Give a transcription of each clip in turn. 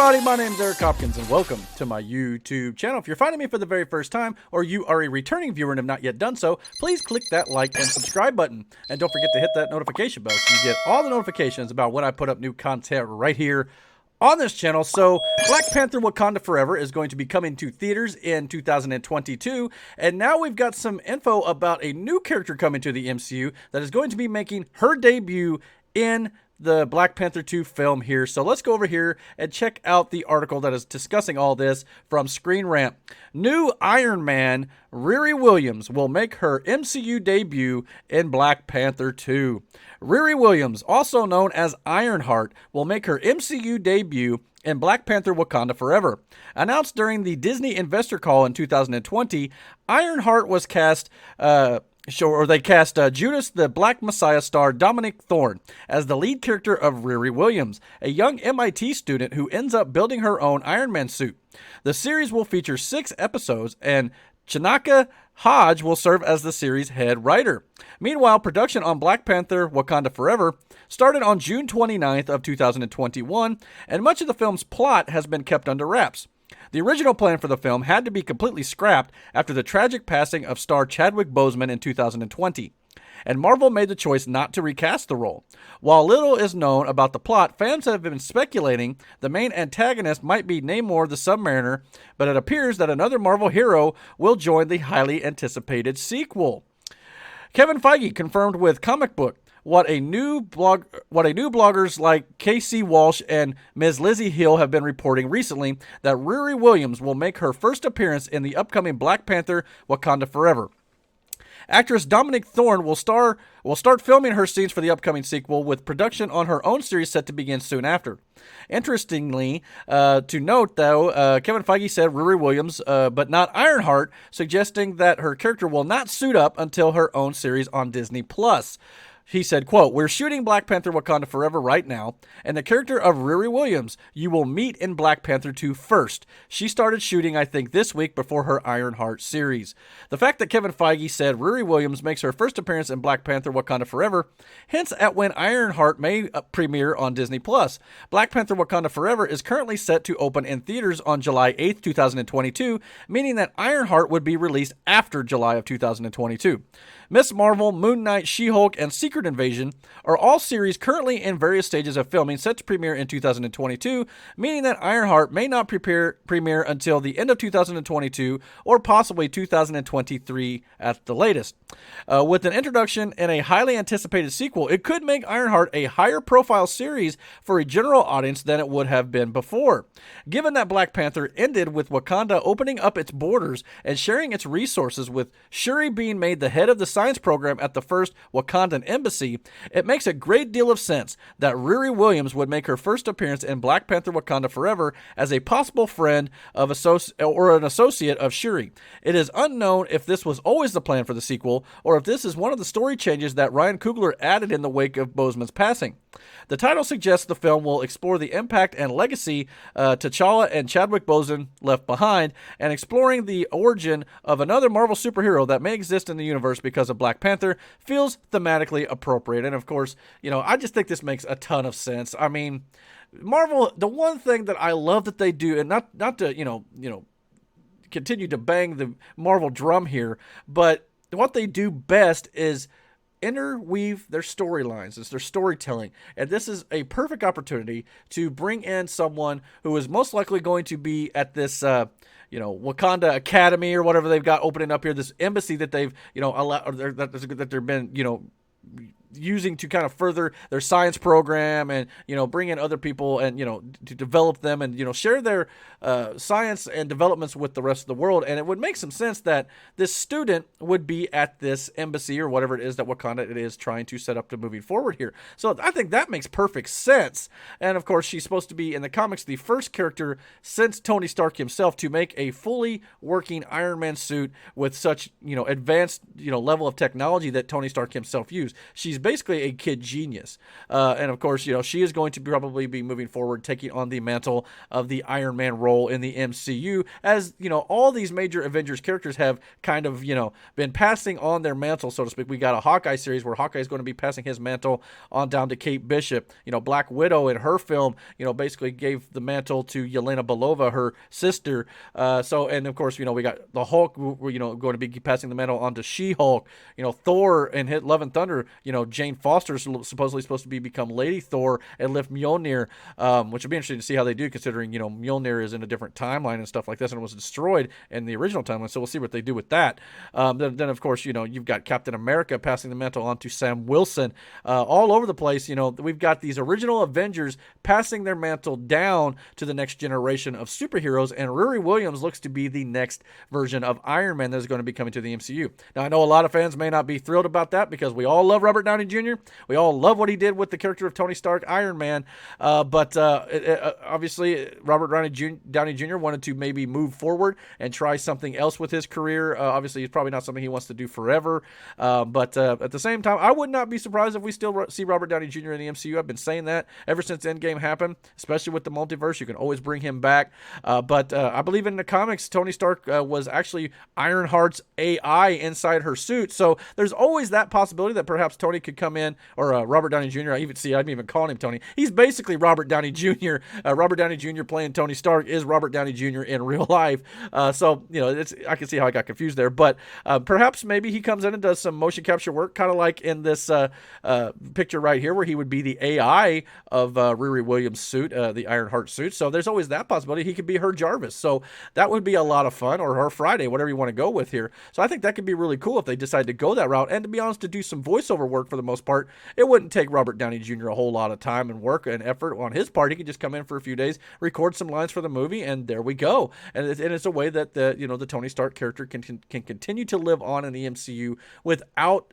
everybody, my name is Eric Hopkins and welcome to my YouTube channel. If you're finding me for the very first time or you are a returning viewer and have not yet done so, please click that like and subscribe button. And don't forget to hit that notification bell so you get all the notifications about when I put up new content right here on this channel. So Black Panther Wakanda Forever is going to be coming to theaters in 2022. And now we've got some info about a new character coming to the MCU that is going to be making her debut in the Black Panther 2 film here. So let's go over here and check out the article that is discussing all this from Screen Rant. New Iron Man, Riri Williams, will make her MCU debut in Black Panther 2. Riri Williams, also known as Ironheart, will make her MCU debut in Black Panther Wakanda Forever. Announced during the Disney investor call in 2020, Ironheart was cast they cast Judas the Black Messiah star Dominique Thorne as the lead character of Riri Williams, a young MIT student who ends up building her own Iron Man suit. The series will feature 6 episodes, and Chinaka Hodge will serve as the series' head writer. Meanwhile, production on Black Panther Wakanda Forever started on June 29th of 2021, and much of the film's plot has been kept under wraps. The original plan for the film had to be completely scrapped after the tragic passing of star Chadwick Boseman in 2020, and Marvel made the choice not to recast the role. While little is known about the plot, fans have been speculating the main antagonist might be Namor the Submariner, but it appears that another Marvel hero will join the highly anticipated sequel. Kevin Fiege confirmed with Comic Book what a new bloggers like KC Walsh and Ms. Lizzie Hill have been reporting recently, that Riri Williams will make her first appearance in the upcoming Black Panther Wakanda Forever. Actress Dominique Thorne will start filming her scenes for the upcoming sequel, with production on her own series set to begin soon after. Interestingly, to note though, Kevin Feige said Riri Williams, but not Ironheart, suggesting that her character will not suit up until her own series on Disney+. He said, quote, "We're shooting Black Panther Wakanda Forever right now, and the character of Riri Williams you will meet in Black Panther 2 first. She started shooting, I think, this week before her Ironheart series." The fact that Kevin Feige said Riri Williams makes her first appearance in Black Panther Wakanda Forever hints at when Ironheart may premiere on Disney+. Black Panther Wakanda Forever is currently set to open in theaters on July 8th, 2022, meaning that Ironheart would be released after July of 2022. Ms. Marvel, Moon Knight, She-Hulk, and Secret Invasion are all series currently in various stages of filming, set to premiere in 2022, meaning that Ironheart may not premiere until the end of 2022 or possibly 2023 at the latest. With an introduction and a highly anticipated sequel, it could make Ironheart a higher profile series for a general audience than it would have been before. Given that Black Panther ended with Wakanda opening up its borders and sharing its resources, with Shuri being made the head of the science program at the first Wakandan embassy, it makes a great deal of sense that Riri Williams would make her first appearance in Black Panther Wakanda Forever as a possible friend of an associate of Shuri. It is unknown if this was always the plan for the sequel, or if this is one of the story changes that Ryan Coogler added in the wake of Boseman's passing. The title suggests the film will explore the impact and legacy T'Challa and Chadwick Boseman left behind, and exploring the origin of another Marvel superhero that may exist in the universe because of Black Panther feels thematically appropriate. And of course, I just think this makes a ton of sense. I mean, Marvel, the one thing that I love that they do, and not to continue to bang the Marvel drum here, but what they do best is interweave their storylines. It's their storytelling. And this is a perfect opportunity to bring in someone who is most likely going to be at this, Wakanda Academy or whatever they've got opening up here, this embassy that they've, allowed, that they've been, using to kind of further their science program and, bring in other people and, to develop them and, share their science and developments with the rest of the world. And it would make some sense that this student would be at this embassy or whatever it is that Wakanda it is trying to set up to moving forward here. So I think that makes perfect sense. And of course, she's supposed to be in the comics the first character since Tony Stark himself to make a fully working Iron Man suit with such, advanced, level of technology that Tony Stark himself used. She's basically a kid genius. And of course, she is going to probably be moving forward, taking on the mantle of the Iron Man role in the MCU, as all these major Avengers characters have kind of been passing on their mantle, so to speak. We got a Hawkeye series where Hawkeye is going to be passing his mantle on down to Kate Bishop. Black Widow in her film, basically gave the mantle to Yelena Belova, her sister. And of course, we got the Hulk, going to be passing the mantle on to She-Hulk. Thor and Hit Love and Thunder, Jane Foster is supposedly supposed to become Lady Thor and lift Mjolnir, which would be interesting to see how they do, considering, Mjolnir is in a different timeline and stuff like this, and it was destroyed in the original timeline, so we'll see what they do with that. Then of course, you've got Captain America passing the mantle on to Sam Wilson. All over the place, we've got these original Avengers passing their mantle down to the next generation of superheroes, and Riri Williams looks to be the next version of Iron Man that is going to be coming to the MCU. Now, I know a lot of fans may not be thrilled about that because we all love Robert Downey Jr. We all love what he did with the character of Tony Stark, Iron Man, but obviously Robert Downey Jr. wanted to maybe move forward and try something else with his career. Obviously, it's probably not something he wants to do forever, but at the same time, I would not be surprised if we still see Robert Downey Jr. in the MCU. I've been saying that ever since Endgame happened, especially with the multiverse. You can always bring him back, but I believe in the comics, Tony Stark was actually Ironheart's AI inside her suit, so there's always that possibility that perhaps Tony could come in, or Robert Downey Jr. I'm even calling him Tony. He's basically Robert Downey Jr. Robert Downey Jr. playing Tony Stark is Robert Downey Jr. in real life. So I can see how I got confused there, but perhaps maybe he comes in and does some motion capture work, kind of like in this picture right here, where he would be the AI of Riri Williams' suit, the Ironheart suit. So there's always that possibility. He could be her Jarvis. So that would be a lot of fun, or her Friday, whatever you want to go with here. So I think that could be really cool if they decide to go that route. And to be honest, to do some voiceover work for the most part, it wouldn't take Robert Downey Jr. a whole lot of time and work and effort on his part. He could just come in for a few days, record some lines for the movie, and there we go. And it's a way that the Tony Stark character can continue to live on in the MCU without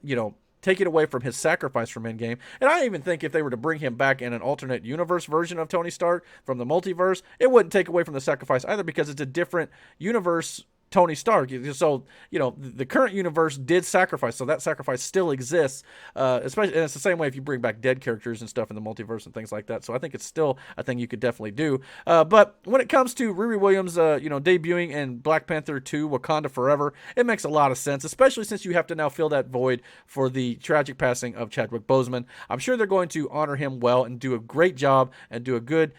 take it away from his sacrifice from Endgame. And I even think if they were to bring him back in an alternate universe version of Tony Stark from the multiverse, it wouldn't take away from the sacrifice either, because it's a different universe Tony Stark. So, the current universe did sacrifice, so that sacrifice still exists, especially, and it's the same way if you bring back dead characters and stuff in the multiverse and things like that. So I think it's still a thing you could definitely do. But when it comes to Riri Williams, debuting in Black Panther 2, Wakanda Forever, it makes a lot of sense, especially since you have to now fill that void for the tragic passing of Chadwick Boseman. I'm sure they're going to honor him well and do a great job and do a good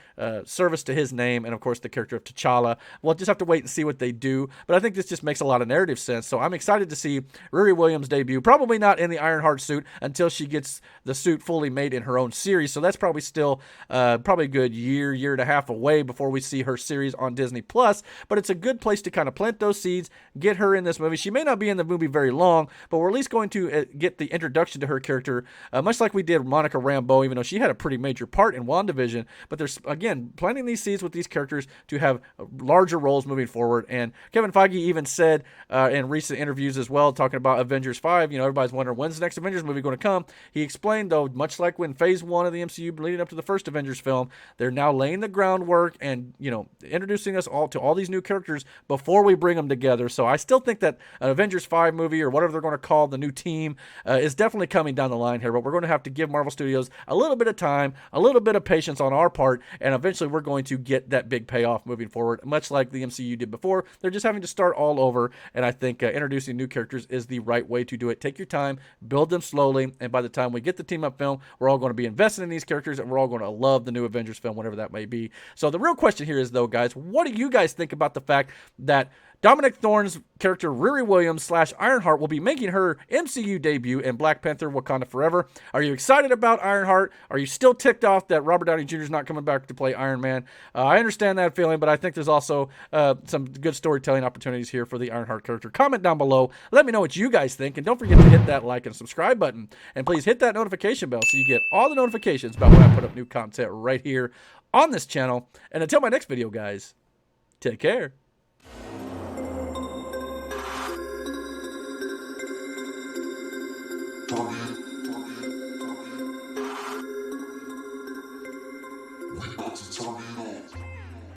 service to his name, and of course the character of T'Challa. We'll just have to wait and see what they do, but I think this just makes a lot of narrative sense. So I'm excited to see Riri Williams debut. Probably not in the Ironheart suit until she gets the suit fully made in her own series. So that's probably still probably a good year and a half away before we see her series on Disney Plus. But it's a good place to kind of plant those seeds, get her in this movie. She may not be in the movie very long, but we're at least going to get the introduction to her character, much like we did Monica Rambeau, even though she had a pretty major part in WandaVision. But there's, again, planting these seeds with these characters to have larger roles moving forward. And Kevin Feige even said in recent interviews as well, talking about Avengers 5, everybody's wondering when's the next Avengers movie going to come. He explained, though, much like when Phase 1 of the MCU leading up to the first Avengers film, they're now laying the groundwork and, introducing us all to all these new characters before we bring them together. So I still think that an Avengers 5 movie, or whatever they're going to call the new team, is definitely coming down the line here. But we're going to have to give Marvel Studios a little bit of time, a little bit of patience on our part, and eventually we're going to get that big payoff moving forward, much like the MCU did before. They're just having to start all over, and I think introducing new characters is the right way to do it. Take your time, build them slowly, and by the time we get the team up film, we're all going to be invested in these characters, and we're all going to love the new Avengers film, whatever that may be. So the real question here is, though, guys, what do you guys think about the fact that Dominique Thorne's character Riri Williams / Ironheart will be making her MCU debut in Black Panther Wakanda Forever? Are you excited about Ironheart? Are you still ticked off that Robert Downey Jr. is not coming back to play Iron Man? I understand that feeling, but I think there's also some good storytelling opportunities here for the Ironheart character. Comment down below. Let me know what you guys think, and don't forget to hit that like and subscribe button. And please hit that notification bell so you get all the notifications about when I put up new content right here on this channel. And until my next video, guys, take care.